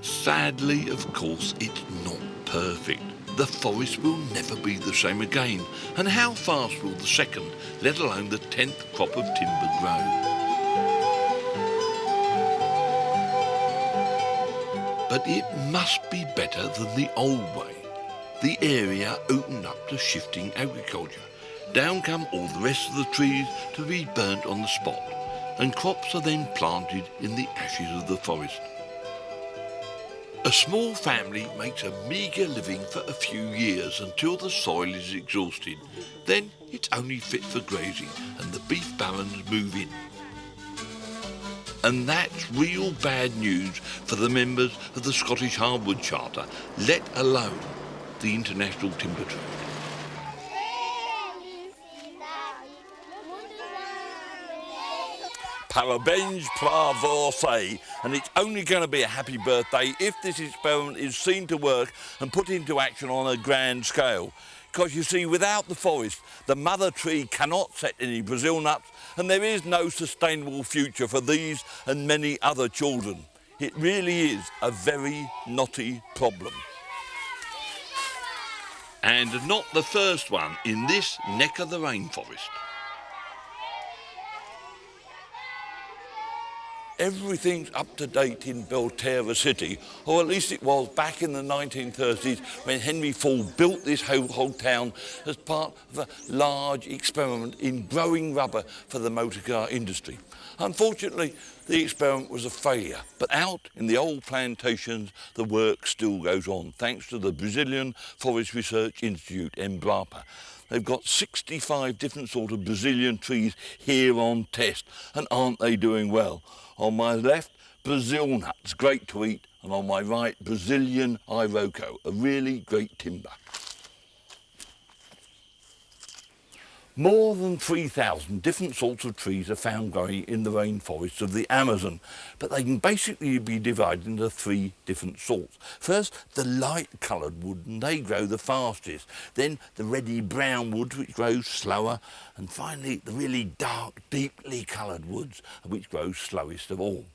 Sadly, of course, it's not perfect. The forest will never be the same again, and how fast will the second, let alone the 10th crop of timber grow? But it must be better than the old way. The area opened up to shifting agriculture. Down come all the rest of the trees to be burnt on the spot, and crops are then planted in the ashes of the forest. A small family makes a meagre living for a few years until the soil is exhausted. Then it's only fit for grazing and the beef barons move in. And that's real bad news for the members of the Scottish Hardwood Charter, let alone the international timber trade. Parabéns para você, and it's only going to be a happy birthday if this experiment is seen to work and put into action on a grand scale. Because you see, without the forest, the mother tree cannot set any Brazil nuts, and there is no sustainable future for these and many other children. It really is a very knotty problem. And not the first one in this neck of the rainforest. Everything's up to date in Belterra City, or at least it was back in the 1930s when Henry Ford built this whole town as part of a large experiment in growing rubber for the motor car industry. Unfortunately, the experiment was a failure, but out in the old plantations, the work still goes on, thanks to the Brazilian Forest Research Institute, Embrapa. They've got 65 different sort of Brazilian trees here on test, and aren't they doing well? On my left, Brazil nuts, great to eat, and on my right, Brazilian Iroko, a really great timber. More than 3,000 different sorts of trees are found growing in the rainforests of the Amazon, but they can basically be divided into 3 different sorts. First, the light-coloured wood, and they grow the fastest. Then the reddy-brown woods, which grows slower. And finally, the really dark, deeply coloured woods, which grow slowest of all.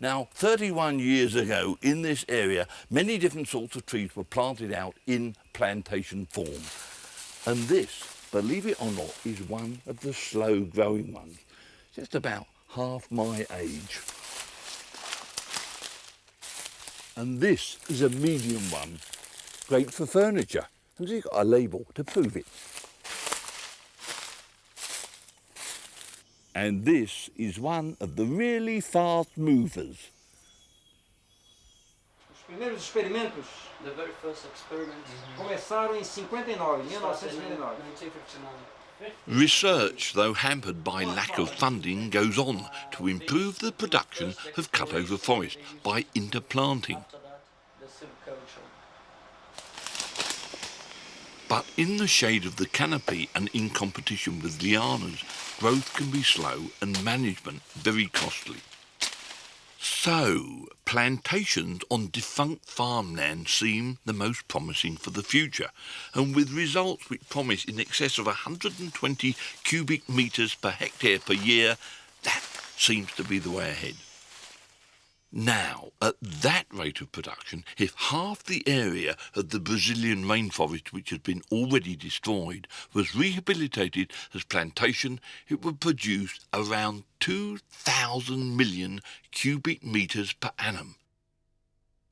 Now, 31 years ago, in this area, many different sorts of trees were planted out in plantation form. And this, believe it or not, is one of the slow-growing ones, just about half my age. And this is a medium one, great for furniture, and it's got a label to prove it. And this is one of the really fast movers. The very first experiments começaram em 59, 1959. Research, though hampered by lack of funding, goes on to improve the production of cut-over forest by interplanting. After that, the silviculture. But in the shade of the canopy and in competition with lianas, growth can be slow and management very costly. So, plantations on defunct farmland seem the most promising for the future, and with results which promise in excess of 120 cubic metres per hectare per year, that seems to be the way ahead. Now, at that rate of production, if half the area of the Brazilian rainforest which has been already destroyed was rehabilitated as plantation, it would produce around 2,000 million cubic metres per annum.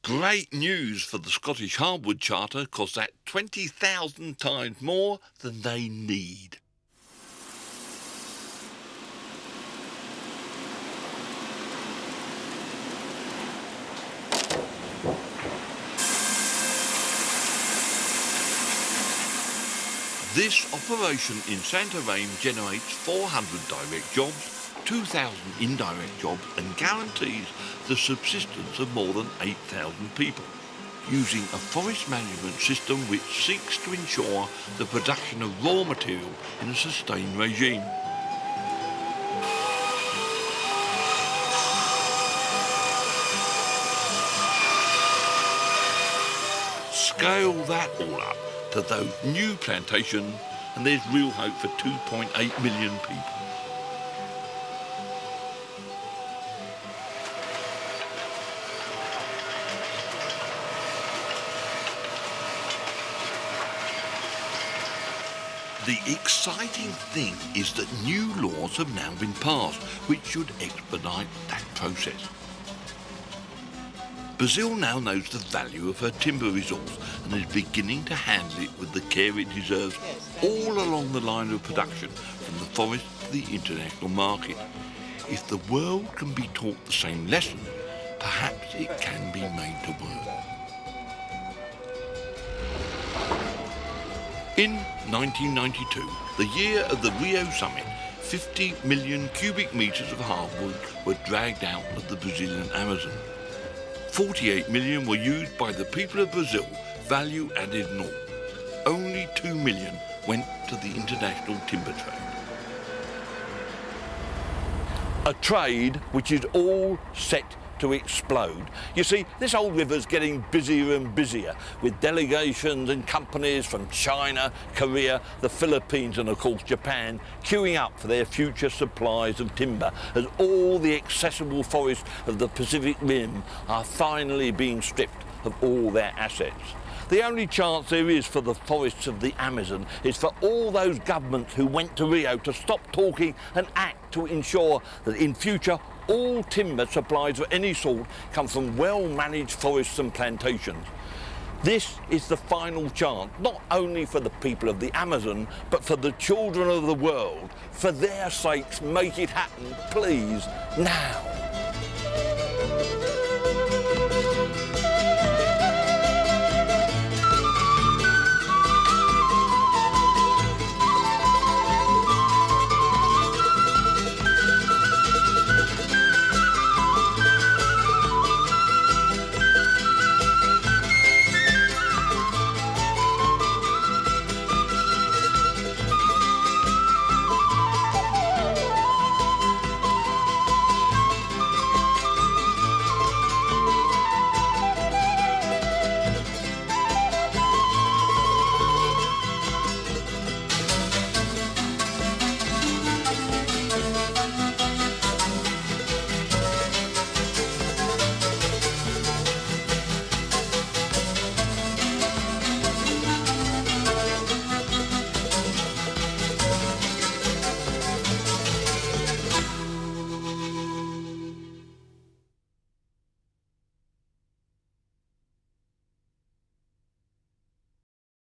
Great news for the Scottish Hardwood Charter, because that's 20,000 times more than they need. This operation in Santarém generates 400 direct jobs, 2,000 indirect jobs, and guarantees the subsistence of more than 8,000 people, using a forest management system which seeks to ensure the production of raw material in a sustained regime. Scale that all up to those new plantations, and there's real hope for 2.8 million people. The exciting thing is that new laws have now been passed, which should expedite that process. Brazil now knows the value of her timber resource and is beginning to handle it with the care it deserves all along the line of production, from the forest to the international market. If the world can be taught the same lesson, perhaps it can be made to work. In 1992, the year of the Rio summit, 50 million cubic metres of hardwood were dragged out of the Brazilian Amazon. 48 million were used by the people of Brazil, value added naught. Only 2 million went to the international timber trade. A trade which is all set to explode. You see, this old river's getting busier and busier, with delegations and companies from China, Korea, the Philippines and of course Japan queuing up for their future supplies of timber, as all the accessible forests of the Pacific Rim are finally being stripped of all their assets. The only chance there is for the forests of the Amazon is for all those governments who went to Rio to stop talking and act to ensure that in future all timber supplies of any sort come from well-managed forests and plantations. This is the final chance, not only for the people of the Amazon, but for the children of the world. For their sakes, make it happen, please, now.